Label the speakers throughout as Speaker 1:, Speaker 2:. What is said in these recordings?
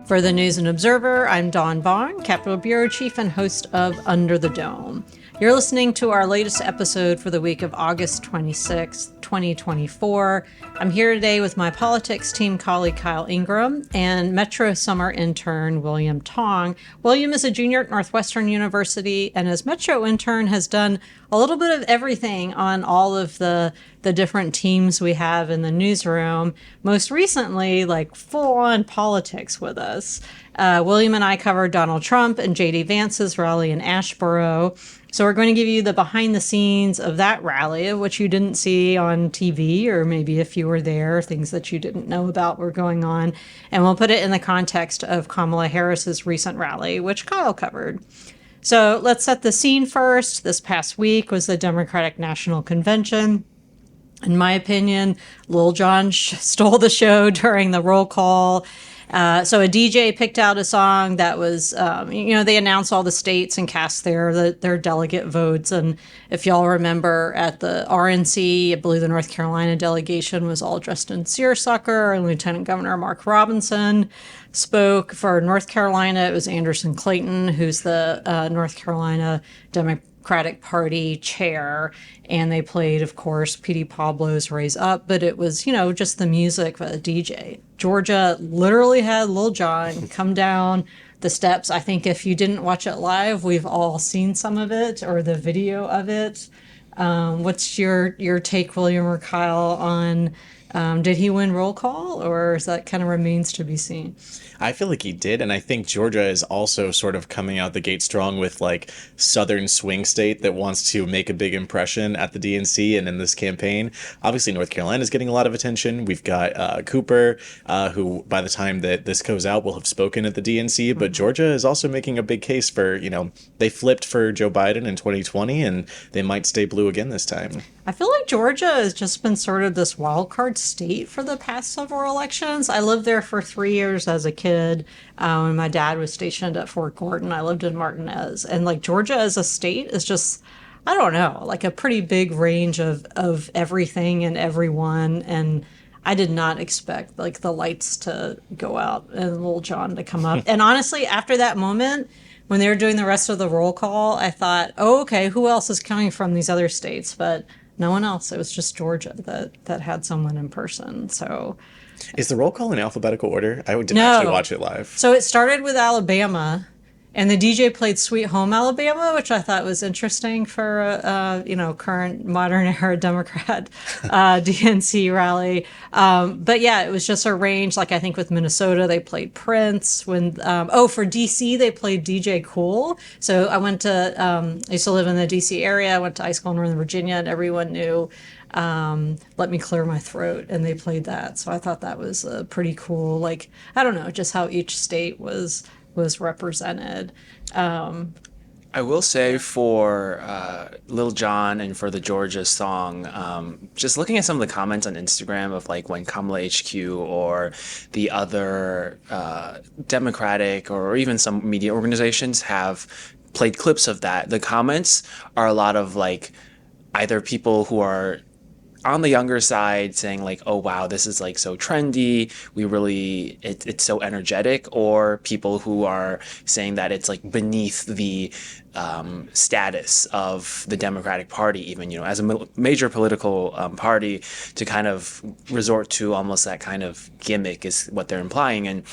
Speaker 1: For the News and Observer, I'm Dawn Vaughan, Capitol Bureau Chief and host of Under the Dome. You're listening to our latest episode for the week of August 26th, 2024. I'm here today with my politics team colleague Kyle Ingram and Metro summer intern William Tong. William is a junior at Northwestern University and as Metro intern has done a little bit of everything on all of the different teams we have in the newsroom. Most recently, like full-on politics with us. William and I covered Donald Trump and J.D. Vance's rally in Asheboro. So we're going to give you the behind the scenes of that rally, which you didn't see on TV, or maybe if you were there, things that you didn't know about were going on. And we'll put it in the context of Kamala Harris's recent rally, which Kyle covered. So let's set the scene first. This past week was the Democratic National Convention. In my opinion, Lil Jon stole the show during the roll call. So a DJ picked out a song that was, they announced all the states and cast their delegate votes. And if y'all remember at the RNC, I believe the North Carolina delegation was all dressed in seersucker, and Lieutenant Governor Mark Robinson spoke. For North Carolina, it was Anderson Clayton, who's the North Carolina Democratic Party chair, and they played, of course, P.D. Pablo's Raise Up, but it was, just the music by the DJ. Georgia literally had Lil Jon come down the steps. I think if you didn't watch it live, we've all seen some of it or the video of it. What's your take, William or Kyle, on did he win roll call, or is that kind of remains to be seen?
Speaker 2: I feel like he did, and I think Georgia is also sort of coming out the gate strong with like Southern swing state that wants to make a big impression at the DNC and in this campaign. Obviously, North Carolina is getting a lot of attention. We've got Cooper, who by the time that this goes out will have spoken at the DNC, but Georgia is also making a big case for, they flipped for Joe Biden in 2020, and they might stay blue again this time.
Speaker 1: I feel like Georgia has just been sort of this wild card state for the past several elections. I lived there for 3 years as a kid. When my dad was stationed at Fort Gordon, I lived in Martinez. And like Georgia as a state is just, I don't know, like a pretty big range of everything and everyone. And I did not expect like the lights to go out and Lil Jon to come up. And honestly, after that moment, when they were doing the rest of the roll call, I thought, oh, okay, who else is coming from these other states? But no one else. It was just Georgia that had someone in person. So,
Speaker 2: is the roll call in alphabetical order? I didn't actually watch it live.
Speaker 1: So it started with Alabama, and the DJ played "Sweet Home Alabama," which I thought was interesting for a current modern era Democrat DNC rally. But yeah, it was just arranged. Like I think with Minnesota, they played Prince. When for DC, they played DJ Cool. So I went to I used to live in the DC area. I went to high school in Northern Virginia, and everyone knew "Let Me Clear My Throat," and they played that. So I thought that was pretty cool. Like I don't know, just how each state was represented.
Speaker 3: I will say for Lil Jon and for the Georgia song, just looking at some of the comments on Instagram of like when Kamala HQ or the other Democratic or even some media organizations have played clips of that, the comments are a lot of like either people who are on the younger side saying like, oh wow, this is like so trendy, it's so energetic, or people who are saying that it's like beneath the status of the Democratic Party, even, as a major political party, to kind of resort to almost that kind of gimmick is what they're implying. And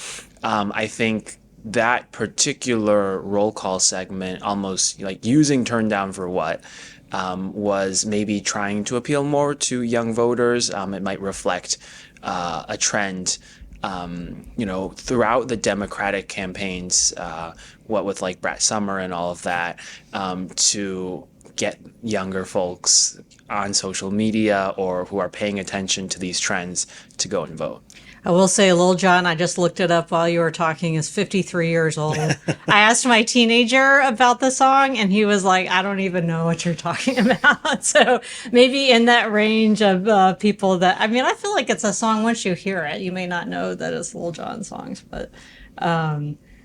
Speaker 3: I think that particular roll call segment, almost like using Turn Down for What, was maybe trying to appeal more to young voters. It might reflect a trend, throughout the Democratic campaigns, what with like Brett Summer and all of that, to get younger folks on social media or who are paying attention to these trends to go and vote.
Speaker 1: I will say Lil Jon, I just looked it up while you were talking, is 53 years old. I asked my teenager about the song, and he was like, I don't even know what you're talking about. So maybe in that range of people that, I mean, I feel like it's a song, once you hear it, you may not know that it's Lil Jon songs, but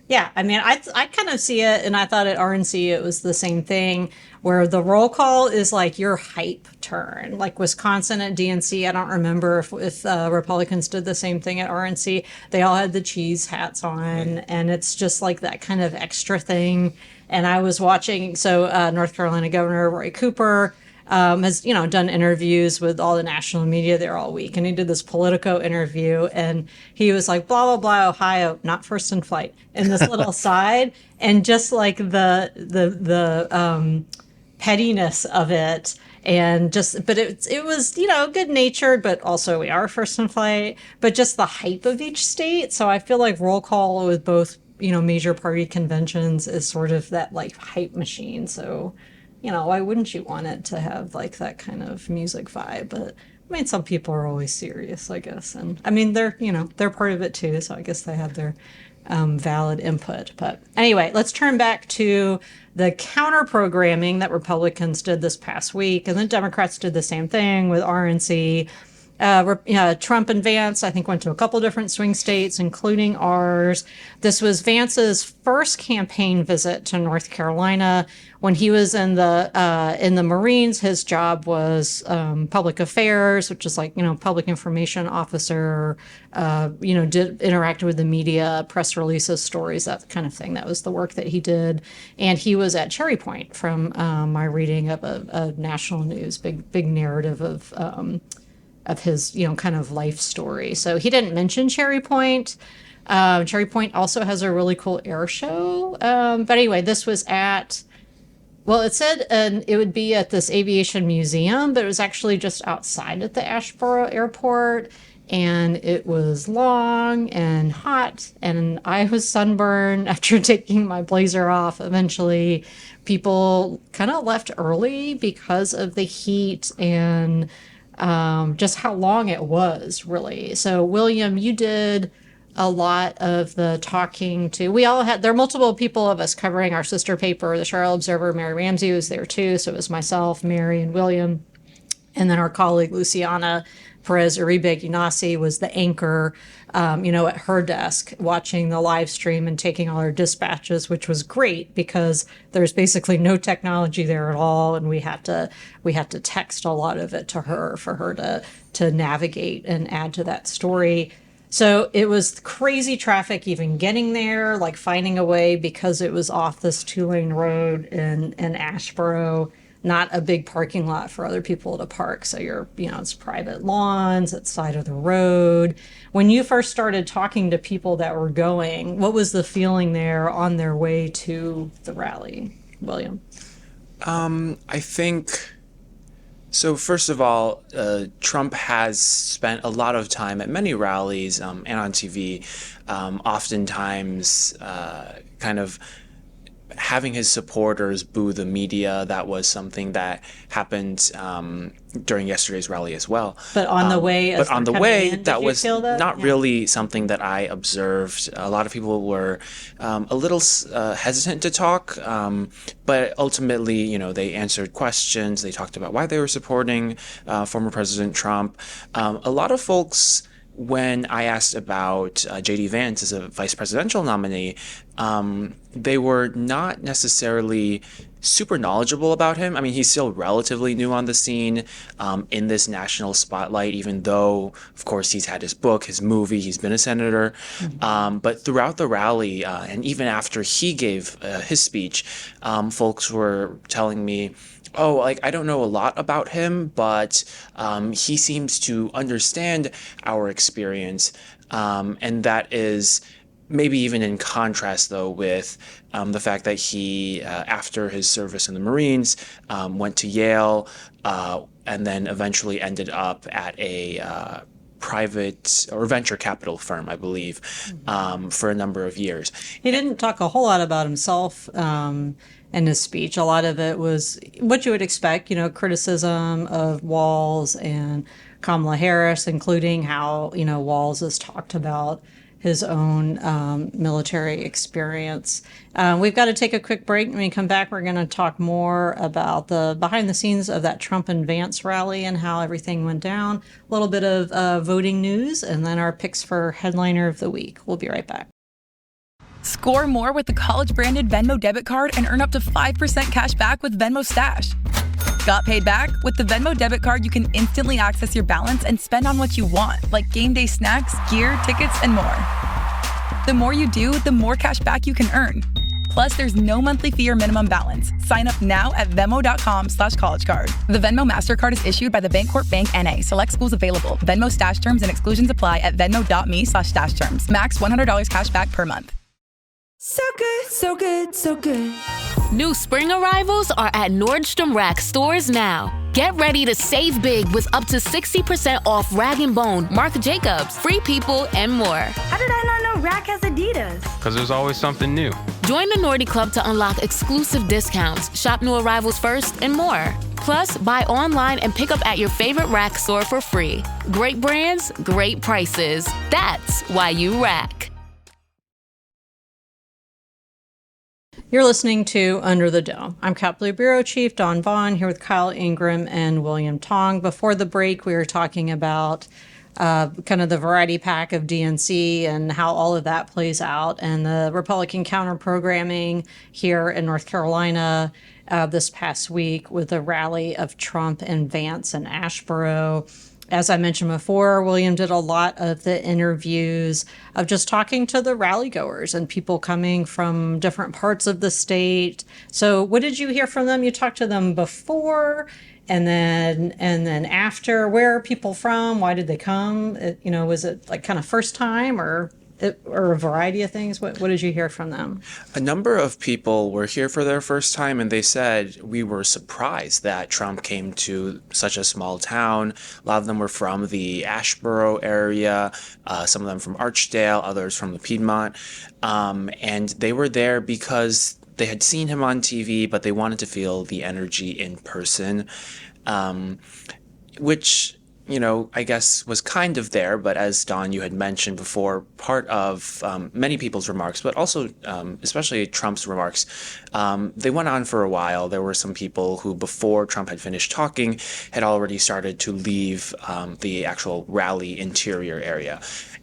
Speaker 1: Yeah, I mean, I kind of see it, and I thought at RNC it was the same thing, where the roll call is like your hype turn. Like Wisconsin at DNC, I don't remember if Republicans did the same thing at RNC. They all had the cheese hats on, and it's just like that kind of extra thing. And I was watching, so North Carolina Governor Roy Cooper has done interviews with all the national media there all week, and he did this Politico interview, and he was like, blah blah blah, Ohio not first in flight, in this little side, and just like the pettiness of it, and just, but it was good natured, but also we are first in flight, but just the hype of each state. So I feel like roll call with both major party conventions is sort of that like hype machine. So why wouldn't you want it to have like that kind of music vibe? But I mean, some people are always serious, I guess. And I mean, they're part of it too. So I guess they have their valid input. But anyway, let's turn back to the counter programming that Republicans did this past week. And the Democrats did the same thing with RNC. Trump and Vance, I think, went to a couple different swing states, including ours. This was Vance's first campaign visit to North Carolina. When he was in the Marines, his job was public affairs, which is like public information officer. Did interacted with the media, press releases, stories, that kind of thing. That was the work that he did, and he was at Cherry Point, from my reading of a national news, big narrative of his, kind of life story. So he didn't mention Cherry Point. Cherry Point also has a really cool air show. But anyway, this was it said it would be at this aviation museum, but it was actually just outside at the Asheboro airport. And it was long and hot, and I was sunburned after taking my blazer off. Eventually, people kind of left early because of the heat and just how long it was, really. So, William, you did a lot of the talking to. There are multiple people of us covering our sister paper, the Charlotte Observer. Mary Ramsey was there too. So it was myself, Mary, and William. And then our colleague, Luciana Perez Uribe Gunasi, was the anchor, at her desk, watching the live stream and taking all our dispatches, which was great because there's basically no technology there at all, and we had to text a lot of it to her for her to navigate and add to that story. So it was crazy traffic even getting there, like finding a way because it was off this 2-lane road in Asheboro. Not a big parking lot for other people to park. So it's private lawns, it's side of the road. When you first started talking to people that were going, what was the feeling there on their way to the rally, William?
Speaker 3: I think, so first of all, Trump has spent a lot of time at many rallies and on TV, oftentimes kind of having his supporters boo the media. That was something that happened during yesterday's rally as well.
Speaker 1: But on the way,
Speaker 3: that was not really something that I observed. A lot of people were a little hesitant to talk, but ultimately, they answered questions. They talked about why they were supporting former President Trump. A lot of folks, when I asked about J.D. Vance as a vice presidential nominee, they were not necessarily super knowledgeable about him. I mean, he's still relatively new on the scene in this national spotlight, even though, of course, he's had his book, his movie, he's been a senator. Mm-hmm. But throughout the rally, and even after he gave his speech, folks were telling me, I don't know a lot about him, but he seems to understand our experience. And that is maybe even in contrast, though, with the fact that he, after his service in the Marines, went to Yale and then eventually ended up at a private or venture capital firm, I believe, for a number of years.
Speaker 1: He didn't talk a whole lot about himself in his speech. A lot of it was what you would expect, criticism of Walz and Kamala Harris, including how, Walz has talked about his own military experience. We've got to take a quick break. When we come back, we're going to talk more about the behind the scenes of that Trump and Vance rally and how everything went down, a little bit of voting news, and then our picks for headliner of the week. We'll be right back.
Speaker 4: Score more with the college-branded Venmo debit card and earn up to 5% cash back with Venmo Stash. Got paid back? With the Venmo debit card, you can instantly access your balance and spend on what you want, like game day snacks, gear, tickets, and more. The more you do, the more cash back you can earn. Plus, there's no monthly fee or minimum balance. Sign up now at Venmo.com/collegecard. The Venmo MasterCard is issued by the Bancorp Bank N.A. Select schools available. Venmo Stash terms and exclusions apply at venmo.me/stash terms. Max $100 cash back per month.
Speaker 5: So good, so good, so good.
Speaker 6: New spring arrivals are at Nordstrom Rack stores now. Get ready to save big with up to 60% off Rag & Bone, Marc Jacobs, Free People, and more.
Speaker 5: How did I not know Rack has Adidas?
Speaker 7: Because there's always something new.
Speaker 6: Join the Nordy Club to unlock exclusive discounts, shop new arrivals first, and more. Plus, buy online and pick up at your favorite Rack store for free. Great brands, great prices. That's why you Rack.
Speaker 1: You're listening to Under the Dome. I'm Capitol Bureau Chief Don Vaughan here with Kyle Ingram and William Tong. Before the break, we were talking about kind of the variety pack of DNC and how all of that plays out, and the Republican counter-programming here in North Carolina this past week with the rally of Trump and Vance and Asheboro. As I mentioned before, William did a lot of the interviews of just talking to the rally goers and people coming from different parts of the state. So what did you hear from them? You talked to them before and then after. Where are people from? Why did they come? Was it like kind of first time or a variety of things? What did you hear from them?
Speaker 3: A number of people were here for their first time, and they said, we were surprised that Trump came to such a small town. A lot of them were from the Asheboro area, some of them from Archdale, others from the Piedmont. And they were there because they had seen him on TV, but they wanted to feel the energy in person, which I guess was kind of there, but as Don, you had mentioned before, part of many people's remarks, but also especially Trump's remarks, they went on for a while. There were some people who, before Trump had finished talking, had already started to leave the actual rally interior area.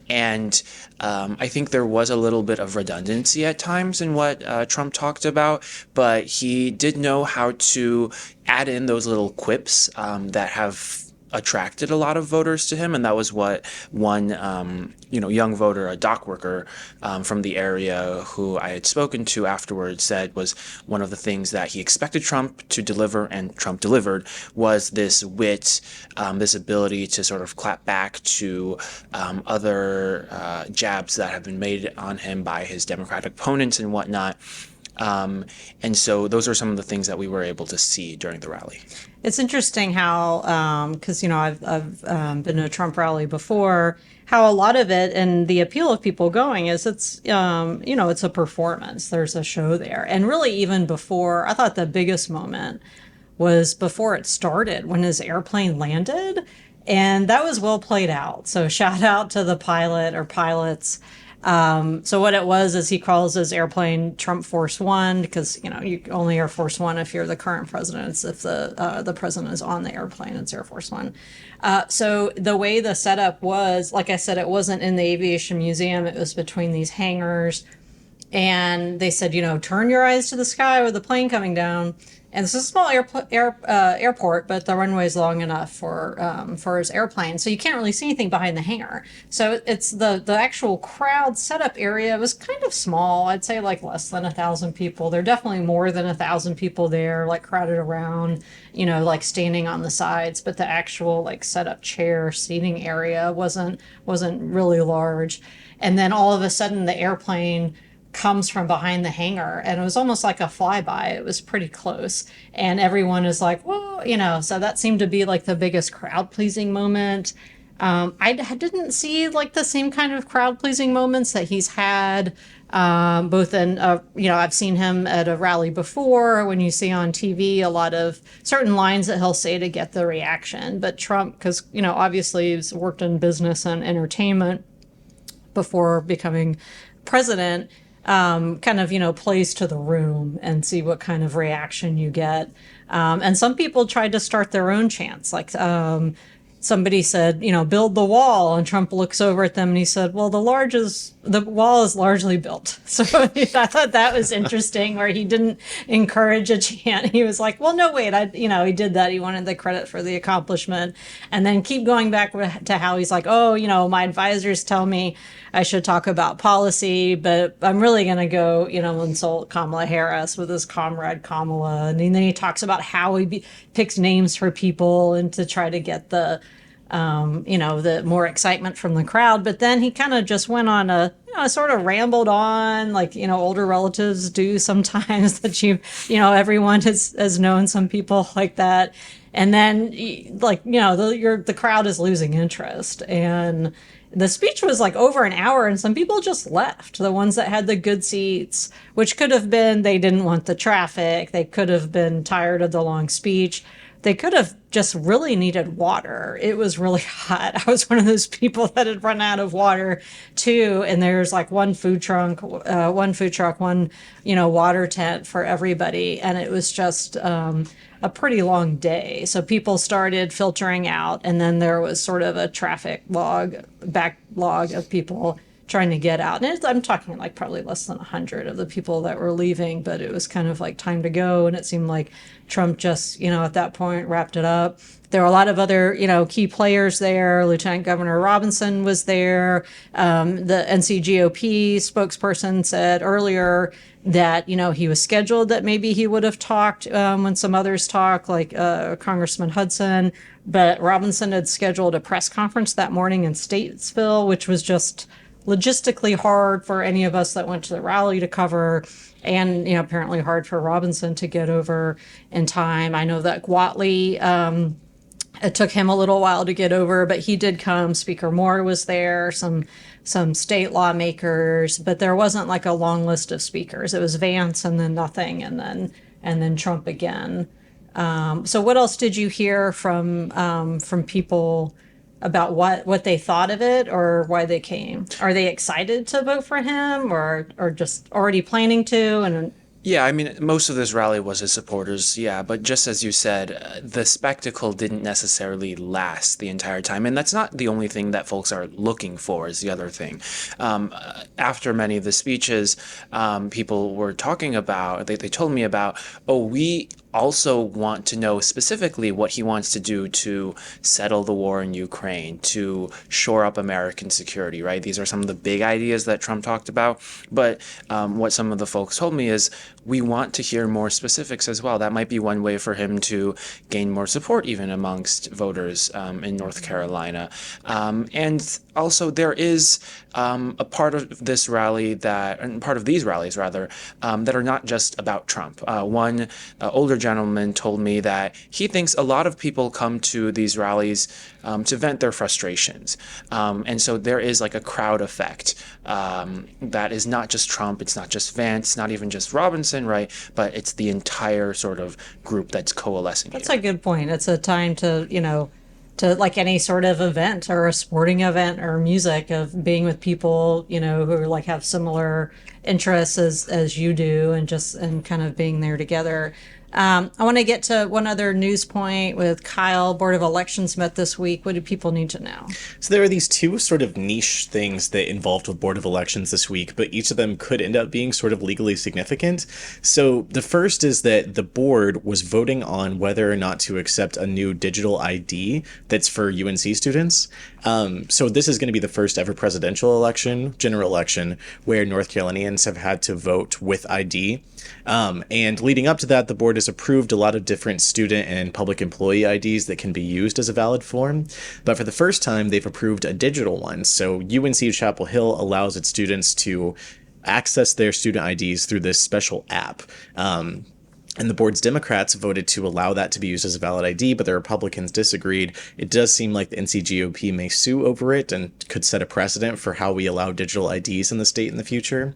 Speaker 3: And I think there was a little bit of redundancy at times in what Trump talked about, but he did know how to add in those little quips that have attracted a lot of voters to him, and that was what one young voter, a dock worker from the area who I had spoken to afterwards, said was one of the things that he expected Trump to deliver, and Trump delivered, was this wit, this ability to sort of clap back to other jabs that have been made on him by his Democratic opponents and whatnot. And so those are some of the things that we were able to see during the rally.
Speaker 1: It's interesting how, because I've been to a Trump rally before, how a lot of it and the appeal of people going is it's a performance. There's a show there, and really even before, I thought the biggest moment was before it started when his airplane landed, and that was well played out. So shout out to the pilot or pilots. So what it was is he calls his airplane Trump Force One, because you only Air Force One if you're the current president. It's if the president is on the airplane, it's Air Force One. So the way the setup was, like I said, it wasn't in the Aviation Museum. It was between these hangars, and they said, turn your eyes to the sky with the plane coming down. And it's a small airport, but the runway is long enough for his airplane, so you can't really see anything behind the hangar. So it's the actual crowd setup area was kind of small. I'd say like less than 1,000 people. There are definitely more than 1,000 people there, like crowded around, like standing on the sides. But the actual like setup chair seating area wasn't really large. And then all of a sudden, the airplane comes from behind the hangar, and it was almost like a flyby. It was pretty close, and everyone is like, whoa, so that seemed to be like the biggest crowd pleasing moment. I didn't see like the same kind of crowd pleasing moments that he's had both in I've seen him at a rally before, when you see on TV a lot of certain lines that he'll say to get the reaction. But Trump, because obviously he's worked in business and entertainment before becoming president, kind of, plays to the room and see what kind of reaction you get. And some people tried to start their own chants. Like somebody said, build the wall. And Trump looks over at them and he said, well, the wall is largely built. So I thought that was interesting, where he didn't encourage a chant. He was like, well, no, wait, he did that. He wanted the credit for the accomplishment. And then keep going back to how he's like, oh, my advisors tell me I should talk about policy, but I'm really going to go, insult Kamala Harris with his comrade Kamala. And then he talks about how he picks names for people and to try to get the more excitement from the crowd. But then he kind of just went on sort of rambled on, like, older relatives do sometimes, that everyone has known some people like that. And then, the crowd is losing interest. And the speech was like over an hour, and some people just left. The ones that had the good seats, which could have been they didn't want the traffic. They could have been tired of the long speech. They could have just really needed water. It was really hot. I was one of those people that had run out of water too. And there's like one food truck, one, water tent for everybody. And it was just a pretty long day. So people started filtering out, and then there was sort of a backlog of people trying to get out. And I'm talking like probably less than 100 of the people that were leaving, but it was kind of like time to go. And it seemed like Trump just, at that point wrapped it up. There were a lot of other, key players there. Lieutenant Governor Robinson was there. The NCGOP spokesperson said earlier that, he was scheduled that maybe he would have talked when some others talked, like Congressman Hudson. But Robinson had scheduled a press conference that morning in Statesville, which was just logistically hard for any of us that went to the rally to cover, and apparently hard for Robinson to get over in time. I know that Whatley, it took him a little while to get over, but he did come. Speaker Moore was there, some state lawmakers, but there wasn't like a long list of speakers. It was Vance and then nothing, and then Trump again. So what else did you hear from people about what they thought of it, or why they came? Are they excited to vote for him, or just already planning to? And
Speaker 3: yeah, I mean, most of this rally was his supporters, yeah, but just as you said, the spectacle didn't necessarily last the entire time, and that's not the only thing that folks are looking for, is the other thing. After many of the speeches, people were talking about, they told me about, we also want to know specifically what he wants to do to settle the war in Ukraine, to shore up American security, right? These are some of the big ideas that Trump talked about. But what some of the folks told me is, we want to hear more specifics as well. That might be one way for him to gain more support even amongst voters in North Carolina. And also there is a part of this rally part of these rallies rather, that are not just about Trump. One older gentleman told me that he thinks a lot of people come to these rallies to vent their frustrations. And so there is like a crowd effect that is not just Trump, it's not just Vance, not even just Robinson, right? But it's the entire sort of group that's coalescing.
Speaker 1: That's a good point. It's a time to, to like any sort of event or a sporting event or music, of being with people, who like have similar interests as you do, and kind of being there together. I want to get to one other news point with Kyle. Board of Elections met this week. What do people need to know?
Speaker 2: So there are these two sort of niche things that involved with Board of Elections this week, but each of them could end up being sort of legally significant. So the first is that the board was voting on whether or not to accept a new digital ID that's for UNC students. So this is going to be the first ever presidential election, general election, where North Carolinians have had to vote with ID. And leading up to that, the board has approved a lot of different student and public employee IDs that can be used as a valid form. But for the first time, they've approved a digital one. So UNC Chapel Hill allows its students to access their student IDs through this special app. And the board's Democrats voted to allow that to be used as a valid ID, but the Republicans disagreed. It does seem like the NCGOP may sue over it and could set a precedent for how we allow digital IDs in the state in the future.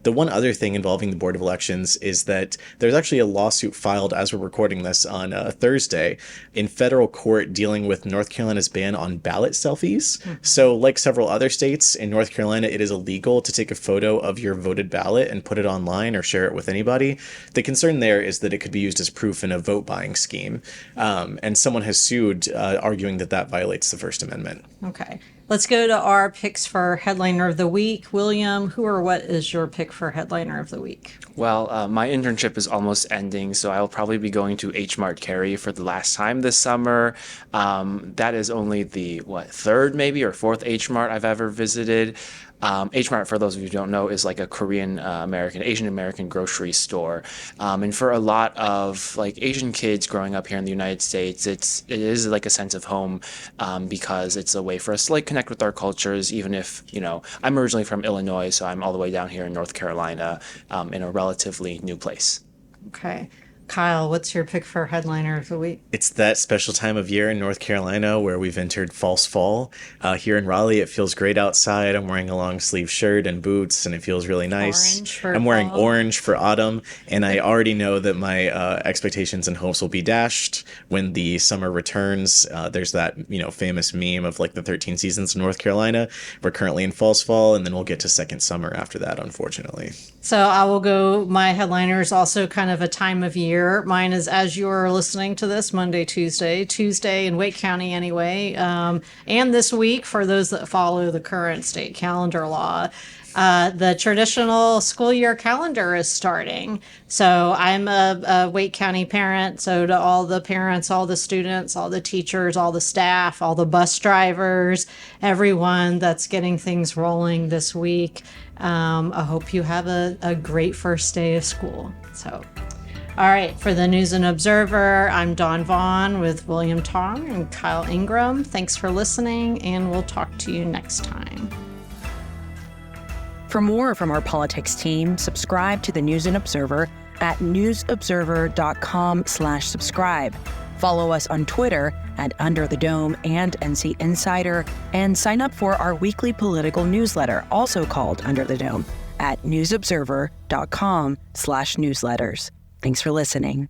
Speaker 2: The one other thing involving the Board of Elections is that there's actually a lawsuit filed as we're recording this on Thursday in federal court dealing with North Carolina's ban on ballot selfies. So like several other states, in North Carolina, it is illegal to take a photo of your voted ballot and put it online or share it with anybody. The concern there is that it could be used as proof in a vote buying scheme. And someone has sued, arguing that that violates the First Amendment.
Speaker 1: Okay. Let's go to our picks for Headliner of the Week. William, who or what is your pick for Headliner of the Week?
Speaker 3: Well, my internship is almost ending, so I'll probably be going to H Mart Cary for the last time this summer. That is only the, third maybe or fourth H Mart I've ever visited. H Mart, for those of you who don't know, is like a Korean American, Asian American grocery store. And for a lot of like Asian kids growing up here in the United States, it is like a sense of home, because it's a way for us to like connect with our cultures, even if, I'm originally from Illinois, so I'm all the way down here in North Carolina, in a relatively new place.
Speaker 1: Okay. Kyle, what's your pick for Headliner of the Week?
Speaker 2: It's that special time of year in North Carolina where we've entered false fall. Here in Raleigh, it feels great outside. I'm wearing a long sleeve shirt and boots, and it feels really nice. I'm wearing orange for autumn, and I already know that my expectations and hopes will be dashed when the summer returns. There's that famous meme of like the 13 seasons in North Carolina. We're currently in false fall, and then we'll get to second summer after that, unfortunately.
Speaker 1: So I will go. My headliner is also kind of a time of year. Mine is as you're listening to this, Monday, Tuesday in Wake County anyway. And this week, for those that follow the current state calendar law, the traditional school year calendar is starting. So I'm a Wake County parent. So to all the parents, all the students, all the teachers, all the staff, all the bus drivers, everyone that's getting things rolling this week, I hope you have a great first day of school. So, all right, for the News and Observer, I'm Dawn Vaughan with William Tong and Kyle Ingram. Thanks for listening, and we'll talk to you next time.
Speaker 7: For more from our politics team, subscribe to the News and Observer at newsobserver.com/subscribe. Follow us on Twitter at Under the Dome and NC Insider, and sign up for our weekly political newsletter, also called Under the Dome, at newsobserver.com/newsletters. Thanks for listening.